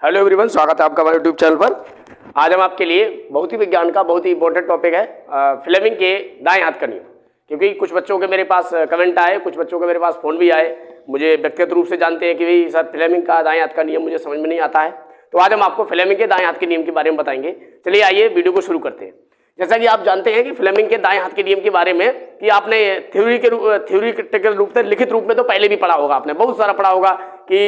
Hello everyone, स्वागत है आपका हमारे यूट्यूब चैनल पर। आज हम आपके लिए बहुत ही विज्ञान का बहुत ही इंपॉर्टेंट टॉपिक है फ्लेमिंग के दाएं हाथ का नियम। क्योंकि कुछ बच्चों के मेरे पास कमेंट आए, कुछ बच्चों के मेरे पास फ़ोन भी आए, मुझे व्यक्तिगत रूप से जानते हैं कि भाई सर फ्लेमिंग का दाएं हाथ का नियम मुझे समझ में नहीं आता है। तो आज हम आपको फ्लेमिंग के दाएं हाथ के नियम के बारे में बताएंगे। चलिए आइए वीडियो को शुरू करते हैं। जैसा कि आप जानते हैं कि फ्लेमिंग के दाएं हाथ के नियम के बारे में कि आपने थ्योरिटिकल रूप से, लिखित रूप में तो पहले भी पढ़ा होगा, आपने बहुत सारा पढ़ा होगा कि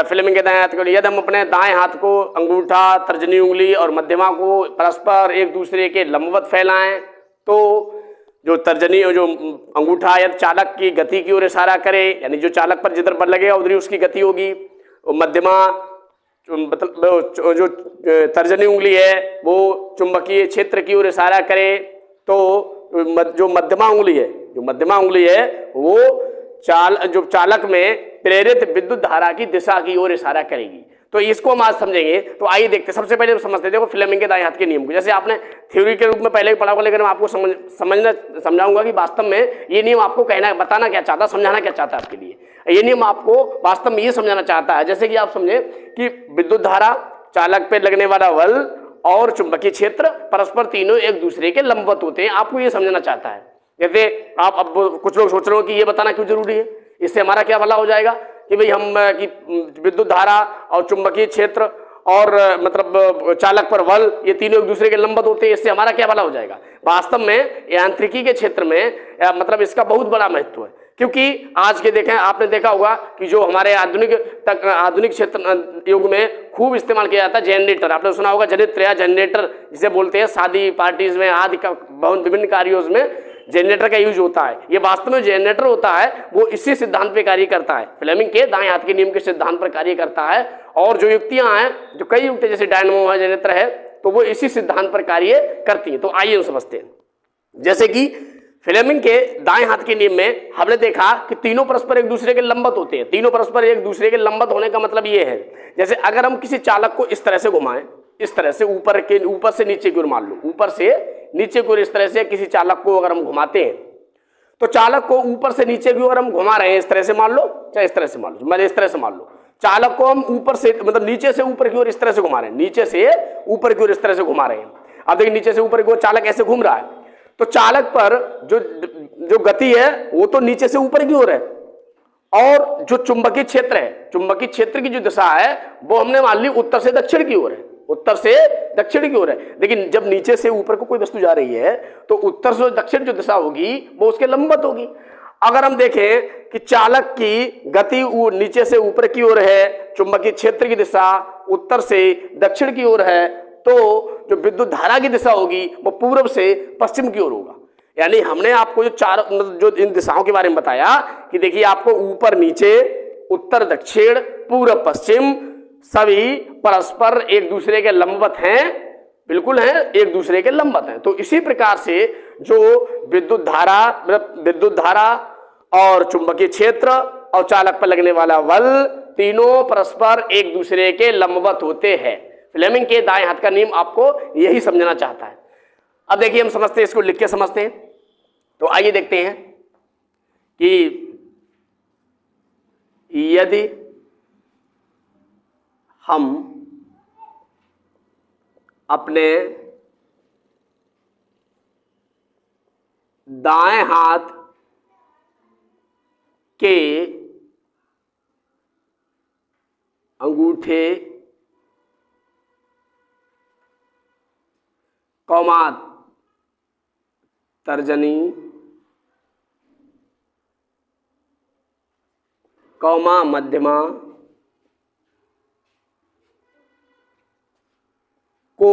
फ्लेमिंग के दाएं हाथ के यदि हम अपने दाएं हाथ को अंगूठा, तर्जनी उंगली और मध्यमा को परस्पर एक दूसरे के लंबवत फैलाएं तो जो तर्जनी जो अंगूठा या चालक की गति की ओर इशारा करे, यानी जो चालक पर जिधर बल लगेगा उधर ही उसकी गति होगी। मध्यमा मतलब जो तर्जनी उंगली है वो चुंबकीय क्षेत्र की ओर इशारा करे तो जो मध्यमा उंगली है वो जो चालक में प्रेरित विद्युत धारा की दिशा की ओर इशारा करेगी। तो इसको हम आज समझेंगे। तो आइए देखते हैं। सबसे पहले हम समझते हैं, देखो फ्लेमिंग के दाएं हाथ के नियम को जैसे आपने थ्योरी के रूप में पहले पढ़ा होगा, लेकिन मैं आपको समझाऊंगा कि वास्तव में ये नियम आपको बताना क्या चाहता है, समझाना क्या चाहता है आपके लिए। ये नियम आपको वास्तव में ये समझाना चाहता है, जैसे कि आप समझे कि विद्युत धारा, चालक पे लगने वाला बल और चुंबकीय क्षेत्र परस्पर तीनों एक दूसरे के लंबवत होते हैं। आपको ये समझना चाहता है। जैसे आप अब कुछ लोग सोच रहे हो कि ये बताना क्यों जरूरी है, इससे हमारा क्या भला हो जाएगा कि भाई हम कि विद्युत धारा और चुंबकीय क्षेत्र और मतलब चालक पर बल ये तीनों एक दूसरे के लंबवत होते हैं, इससे हमारा क्या भला हो जाएगा। वास्तव में यांत्रिकी के क्षेत्र में मतलब इसका बहुत बड़ा महत्व है। क्योंकि आज के देखें, आपने देखा होगा कि जो हमारे आधुनिक क्षेत्र युग में खूब इस्तेमाल किया जाता है जनरेटर। आपने सुना होगा जनित्र या जनरेटर जिसे बोलते हैं। शादी पार्टीज में आदि का विभिन्न कार्यों में जनरेटर का यूज होता है। ये वास्तव में जनरेटर होता है वो इसी सिद्धांत पे कार्य करता है, फ्लेमिंग के दाएं हाथ के नियम के सिद्धांत पर कार्य करता है। और जो युक्तियां हैं, जो कई युक्तियां जैसे डायनामो है, जनरेटर है, तो वो इसी सिद्धांत पर कार्य करती हैं। तो आइए हम समझते हैं। जैसे कि फ्लेमिंग के दाएं हाथ के नियम में हमने देखा कि तीनों परस्पर एक दूसरे के लंबवत होते हैं। तीनों परस्पर एक दूसरे के लंबवत होने का मतलब ये है, जैसे अगर हम किसी चालक को इस तरह से घुमाएं, इस तरह से ऊपर से नीचे की ओर, मान लो ऊपर से नीचे की ओर, इस तरह से किसी चालक को अगर हम घुमाते हैं तो चालक को ऊपर से नीचे की ओर हम घुमा रहे हैं, इस तरह से मान लो, चाहे इस तरह से मान लो, मैं इस तरह से मान लो, चालक को हम ऊपर से मतलब नीचे से ऊपर की ओर इस तरह से घुमा रहे हैं, नीचे से ऊपर की ओर इस तरह से घुमा रहे हैं। अब देखिए नीचे से ऊपर की ओर चालक ऐसे घूम रहा है, तो चालक पर जो गति है वो तो नीचे से ऊपर की ओर है, और जो चुंबकीय क्षेत्र है, चुंबकीय क्षेत्र की जो दिशा है वो हमने मान ली उत्तर से दक्षिण की ओर है, उत्तर से दक्षिण की ओर है। लेकिन जब नीचे से ऊपर को कोई वस्तु जा रही है तो उत्तर से दक्षिण जो दिशा होगी वो उसके लंबवत होगी। अगर हम देखें कि चालक की गति नीचे से ऊपर की ओर है, चुंबकीय क्षेत्र की दिशा उत्तर से दक्षिण की ओर है, तो जो विद्युत धारा की दिशा होगी वो पूर्व से पश्चिम की ओर होगा। यानी हमने आपको जो इन दिशाओं के बारे में बताया कि देखिए आपको ऊपर नीचे, उत्तर दक्षिण, पूर्व पश्चिम सभी परस्पर एक दूसरे के लंबवत हैं, बिल्कुल हैं, एक दूसरे के लंबवत हैं। तो इसी प्रकार से जो विद्युत धारा और चुंबकीय क्षेत्र और चालक पर लगने वाला बल तीनों परस्पर एक दूसरे के लंबवत होते हैं। फ्लेमिंग के दाएं हाथ का नियम आपको यही समझना चाहता है। अब देखिए हम समझते हैं, इसको लिख के समझते हैं। तो आइए देखते हैं कि यदि हम अपने दाएं हाथ के अंगूठे कौमा तर्जनी कौमा मध्यमा को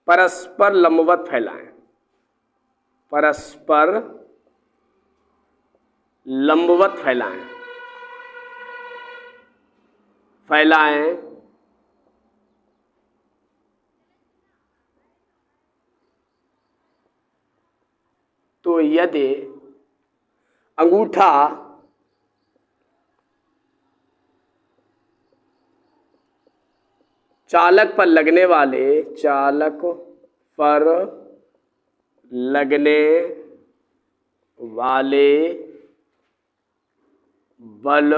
परस्पर लंबवत फैलाएं, परस्पर लंबवत फैलाएं तो यदि अंगूठा चालक पर लगने वाले बल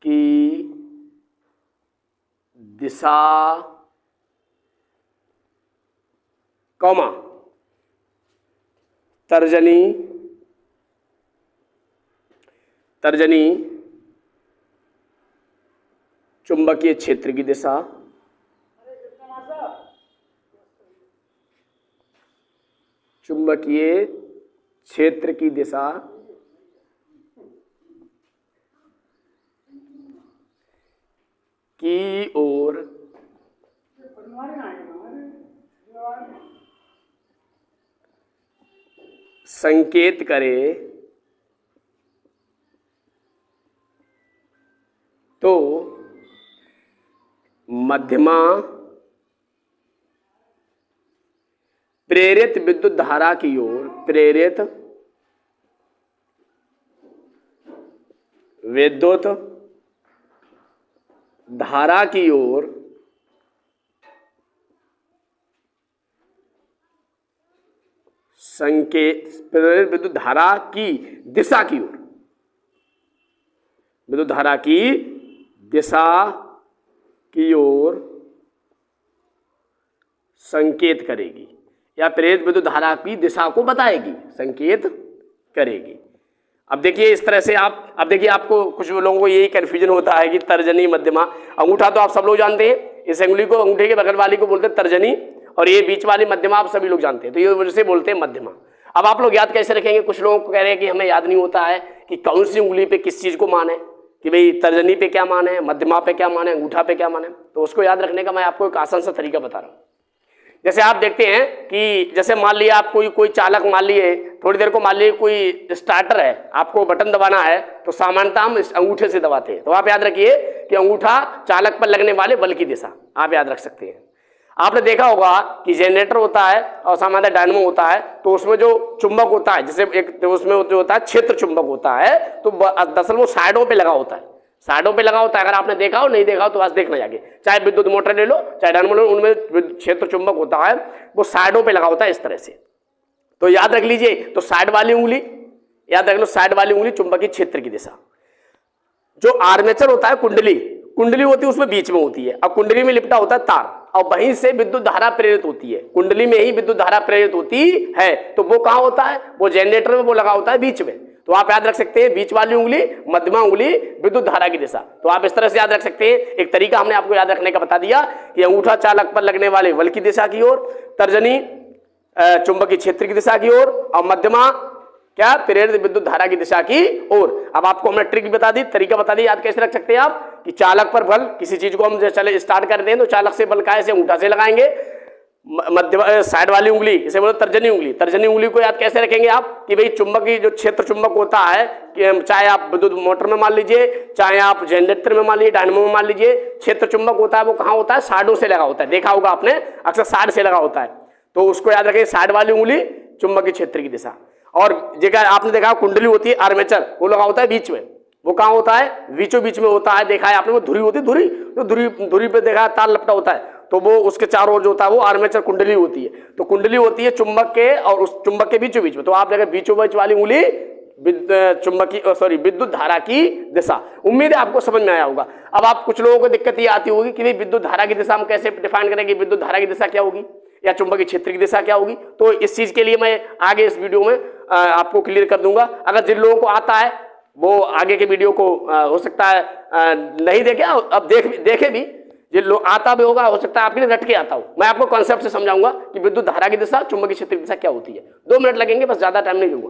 की दिशा कौमा तर्जनी चुंबकीय क्षेत्र की दिशा चुंबकीय क्षेत्र की दिशा की ओर संकेत करे तो मध्यमा प्रेरित विद्युत धारा की ओर प्रेरित विद्युत धारा की ओर संकेत प्रेरित विद्युत धारा की दिशा की ओर विद्युत धारा की दिशा की ओर संकेत करेगी या प्रेरित विद्युत धारा की दिशा को बताएगी, संकेत करेगी। अब देखिए इस तरह से अब देखिए आपको कुछ लोगों को यही कंफ्यूजन होता है कि तर्जनी मध्यमा। अंगूठा तो आप सब लोग जानते हैं, इस अंगुली को अंगूठे के बगल वाली को बोलते हैं तर्जनी और ये बीच वाली मध्यमा आप सभी लोग जानते हैं, तो ये वजह से बोलते हैं मध्यमा। अब आप लोग याद कैसे रखेंगे? कुछ लोगों को कह रहे हैं कि हमें याद नहीं होता है कि कौन सी उंगली पे किस चीज को मान है, कि भाई तर्जनी पे क्या मान है, मध्यमा पे क्या मान है, अंगूठा पे क्या मान है। तो उसको याद रखने का मैं आपको एक आसान सा तरीका बता रहा हूँ। जैसे आप देखते हैं कि जैसे मान लिया आप कोई चालक मान लिए थोड़ी देर को मान लिए कोई स्टार्टर है, आपको बटन दबाना है तो सामान्यतः हम इस अंगूठे से दबाते हैं। तो आप याद रखिए कि अंगूठा चालक पर लगने वाले बल की दिशा आप याद रख सकते हैं। आपने देखा होगा कि जनरेटर होता है और सामान्य डायनेमो होता है, तो उसमें जो चुंबक होता है जैसे एक तो उसमें जो होता है क्षेत्र चुंबक होता है, तो दरअसल वो साइडों पे लगा होता है, साइडों पे लगा होता है। अगर आपने देखा हो नहीं देखा हो तो आज देखना जाके, चाहे विद्युत मोटर ले लो चाहे डायनेमो ले लो, उनमें क्षेत्र चुंबक होता है वो साइडों पे लगा होता है इस तरह से। तो याद रख लीजिए, तो साइड वाली उंगली याद रख लो, साइड वाली उंगली चुंबकीय क्षेत्र की दिशा। जो आर्मेचर होता है कुंडली होती है उसमें बीच में होती है, अब कुंडली में लिपटा होता है तार और वहीं से विद्युत धारा प्रेरित होती है, कुंडली में ही विद्युत धारा प्रेरित होती है। तो वो कहां होता है? वो जनरेटर में वो लगा होता है बीच में। तो आप याद रख सकते हैं बीच वाली उंगली मध्यमा उंगली विद्युत धारा की दिशा। तो आप इस तरह से याद रख सकते हैं। एक तरीका हमने आपको याद रखने का बता दिया कि अंगूठा चालक पर लगने वाले बल की दिशा की ओर, तर्जनी चुंबकीय क्षेत्र की दिशा की ओर और मध्यमा क्या प्रेरित विद्युत धारा की दिशा की ओर। अब आपको हमने ट्रिक बता दी, तरीका बता दी, याद कैसे रख सकते हैं आप कि चालक पर बल, किसी चीज को हम चले स्टार्ट करते हैं तो चालक से बल कैसे अंगूठा से लगाएंगे, मध्य साइड वाली उंगली इसे बोलो तर्जनी उंगली। तर्जनी उंगली को याद कैसे रखेंगे आप कि भाई चुंबकीय जो क्षेत्र चुंबक होता है कि चाहे आप विद्युत मोटर में मान लीजिए, चाहे आप जनरेटर में मान लीजिए, डायनेमो में मान लीजिए, क्षेत्र चुंबक होता है वो कहाँ होता है? साइडों से लगा होता है। देखा होगा आपने अक्सर साइड से लगा होता है, तो उसको याद रखें साइड वाली उंगली चुंबकीय क्षेत्र की दिशा। और जगह आपने देखा कुंडली होती है आर्मेचर, वो लगा होता है बीच में, वो कहाँ होता है? बीचों बीच में होता है। देखा है आपने वो धुरी होती है, धुरी तो धुरी पे देखा है तार लपटा होता है, तो वो उसके चारों ओर जो होता है वो आर्मेचर कुंडली होती है। तो कुंडली होती है चुंबक के और उस चुंबक के बीचों बीच में। तो आप देखा बीचों बीच वाली उंगली विद्युत धारा की दिशा। उम्मीद है आपको समझ में आया होगा। अब आप कुछ लोगों को दिक्कत ये आती होगी कि भाई विद्युत धारा की दिशा हम कैसे डिफाइन करेंगे, विद्युत धारा की दिशा क्या होगी या चुंबकीय क्षेत्र की दिशा क्या होगी। तो इस चीज के लिए मैं आगे इस वीडियो में आपको क्लियर कर दूंगा। अगर जिन लोगों को आता है वो आगे के वीडियो को हो सकता है नहीं देखे, अब देखे भी, जिन लोग आता भी होगा हो सकता है आपके लिए रट के आता हो। मैं आपको कॉन्सेप्ट से समझाऊंगा कि विद्युत धारा की दिशा चुंबकीय क्षेत्र की दिशा क्या होती है। 2 मिनट लगेंगे, बस ज्यादा टाइम नहीं लूंगा।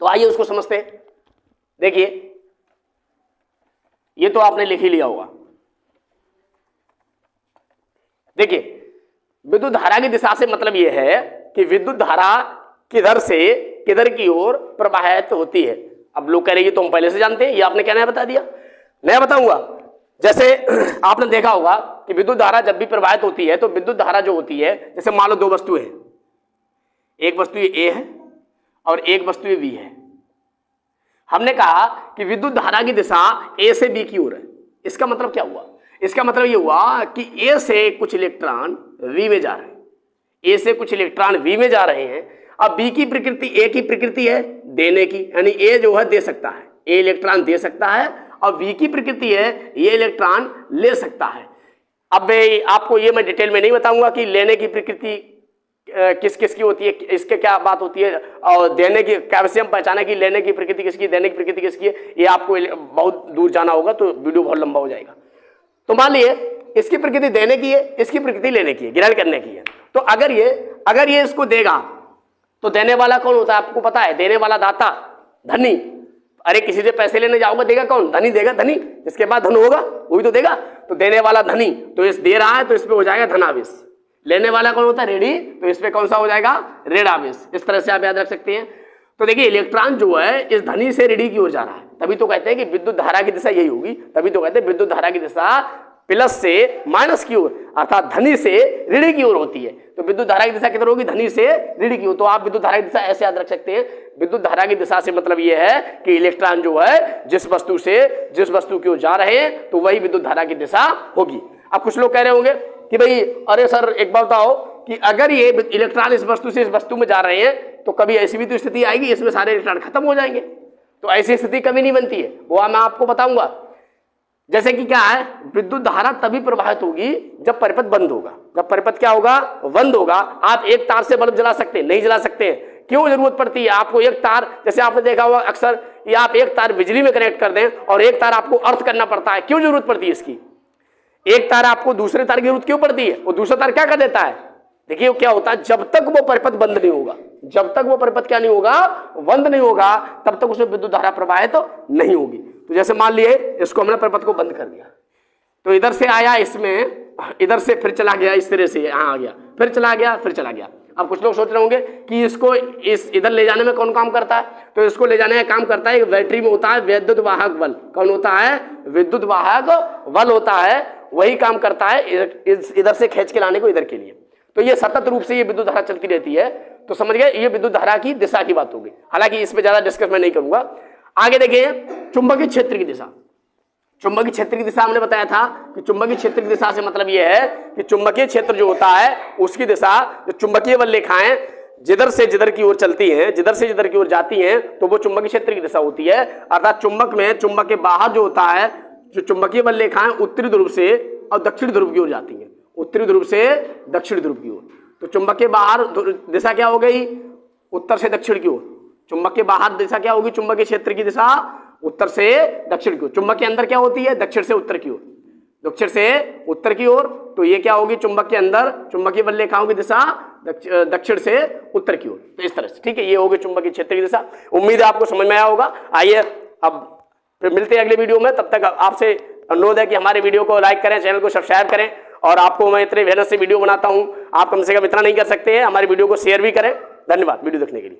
तो आइए उसको समझते हैं। देखिए ये तो आपने लिख ही लिया होगा। देखिए विद्युत धारा की दिशा से मतलब यह है कि विद्युत धारा किधर से किधर की ओर प्रवाहित होती है। अब लोग कह रहे हैं तो हम पहले से जानते हैं, ये आपने क्या नया बता दिया? नया बताऊंगा। जैसे आपने देखा होगा कि विद्युत धारा जब भी प्रवाहित होती है तो विद्युत धारा जो होती है, जैसे मान लो 2 वस्तुएं हैं, एक वस्तु ए है और एक वस्तु बी है। हमने कहा कि विद्युत धारा की दिशा ए से बी की ओर है। इसका मतलब क्या हुआ? इसका मतलब ये हुआ कि ए से कुछ इलेक्ट्रॉन वी में जा रहे हैं, ए से कुछ इलेक्ट्रॉन वी में जा रहे हैं। अब बी की प्रकृति, ए की प्रकृति है देने की, यानी ए जो है दे सकता है, ए इलेक्ट्रॉन दे सकता है, और बी की प्रकृति है ये इलेक्ट्रॉन ले सकता है। अब आपको ये मैं डिटेल में नहीं बताऊंगा कि लेने की प्रकृति किस किस की होती है, इसके क्या बात होती है, और देने की कैसे हम पहचाने की लेने की प्रकृति किसकी, देने की प्रकृति किसकी है, ये आपको बहुत दूर जाना होगा तो वीडियो बहुत लंबा हो जाएगा। तो मान लिए इसकी प्रकृति देने की है, इसकी प्रकृति लेने की है, ग्रहण करने की है। तो अगर ये इसको देगा तो देने वाला कौन होता है आपको पता है? देने वाला दाता, धनी। अरे किसी से पैसे लेने जाओगे देगा कौन? धनी देगा, धनी। जिसके पास धन होगा वही तो देगा। तो देने वाला धनी, तो इस दे रहा है तो इस पे हो जाएगा धनावेश। लेने वाला कौन होता है? ऋणी, तो इस पे कौन सा हो जाएगा? ऋणावेश। इस तरह से आप याद रख सकते हैं। तो देखिए इलेक्ट्रॉन जो है इस धनी से ऋणी की ओर जा रहा है, तभी तो कहते हैं कि विद्युत धारा की दिशा यही होगी, तभी तो कहते हैं विद्युत धारा की दिशा प्लस से माइनस की ओर अर्थात धनी से ऋणी की ओर होती है। तो विद्युत धारा की दिशा किधर होगी? धनी से ऋणी की ओर। तो आप विद्युत धारा की दिशा ऐसे याद रख सकते हैं, विद्युत धारा की दिशा से मतलब यह है कि इलेक्ट्रॉन जो है जिस वस्तु की ओर जा रहे हैं तो वही विद्युत धारा की दिशा होगी। अब कुछ लोग कह रहे होंगे कि भाई अरे सर एक बात बताओ कि अगर ये इलेक्ट्रॉन इस वस्तु से इस वस्तु में जा रहे हैं तो कभी ऐसी भी तो स्थिति आएगी इसमें सारे इलेक्ट्रॉन खत्म हो जाएंगे। तो ऐसी स्थिति कभी नहीं बनती है, वो मैं आपको बताऊंगा। जैसे कि क्या है, विद्युत धारा तभी प्रवाहित होगी जब परिपथ बंद होगा। जब परिपथ क्या होगा? बंद होगा। आप एक तार से बल्ब जला सकते हैं? नहीं जला सकते हैं। क्यों जरूरत पड़ती है आपको एक तार? जैसे आपने देखा होगा अक्सर ये आप एक तार बिजली में कनेक्ट कर दें और एक तार आपको अर्थ करना पड़ता है। क्यों जरूरत पड़ती है इसकी? एक तार आपको दूसरे तार की जरूरत क्यों पड़ती है? वो दूसरा तार क्या कर देता है? देखिए क्या होता है, जब तक वो परिपथ बंद नहीं होगा, जब तक वो परिपथ क्या नहीं होगा? बंद नहीं होगा, तब तक उसमें विद्युत धारा प्रवाहित तो नहीं होगी। तो जैसे मान लिए इसको हमने परिपथ को बंद कर दिया, तो इधर से आया इसमें, इधर से फिर चला गया, इस तरह से यहाँ आ गया, फिर चला गया, फिर चला गया। अब कुछ लोग सोच रहे होंगे कि इसको इस इधर ले जाने में कौन काम करता है? तो इसको ले जाने का काम करता है, बैटरी में होता है विद्युत वाहक बल। कौन होता है? विद्युत वाहक बल होता है, वही काम करता है इधर से खींच के लाने को इधर के लिए। तो ये सतत रूप से ये विद्युत धारा चलती रहती है। तो समझ गए, ये विद्युत धारा की दिशा की बात होगी। हालांकि इस पे ज्यादा डिस्कस मैं नहीं करूंगा। आगे देखिए चुंबकीय क्षेत्र की दिशा। चुंबकीय क्षेत्र की दिशा हमने बताया था कि चुंबकीय क्षेत्र की दिशा से मतलब यह है कि चुंबकीय क्षेत्र जो होता है उसकी दिशा, जो चुंबकीय बल रेखाएं जिधर से जिधर की ओर चलती हैं, जिधर से जिधर की ओर जाती हैं, तो वो चुंबकीय क्षेत्र की दिशा होती है। अर्थात चुंबक में, चुंबक के बाहर जो होता है, जो चुंबकीय बल रेखाएं उत्तरी ध्रुव से और दक्षिण ध्रुव की ओर जाती हैं, उत्तरी ध्रुव से दक्षिण ध्रुव की ओर। तो चुंबक के बाहर दिशा क्या हो गई? उत्तर से दक्षिण की ओर। चुंबक के बाहर दिशा क्या होगी? चुंबकीय क्षेत्र की दिशा उत्तर से दक्षिण की ओर। चुंबक के अंदर क्या होती है? दक्षिण से उत्तर की ओर, दक्षिण से उत्तर की ओर। तो ये क्या होगी? चुंबक के अंदर चुंबकीय बल रेखाओं की दिशा दक्षिण से उत्तर की ओर। तो इस तरह से, ठीक है, ये होगी चुंबकीय क्षेत्र की दिशा। उम्मीद है आपको समझ में आया होगा। आइए अब फिर मिलते हैं अगले वीडियो में। तब तक आपसे अनुरोध है कि हमारे वीडियो को लाइक करें, चैनल को सब्सक्राइब करें। और आपको मैं इतने मेहनत से वीडियो बनाता हूं, आप कम से कम इतना नहीं कर सकते हैं, हमारे वीडियो को शेयर भी करें। धन्यवाद वीडियो देखने के लिए।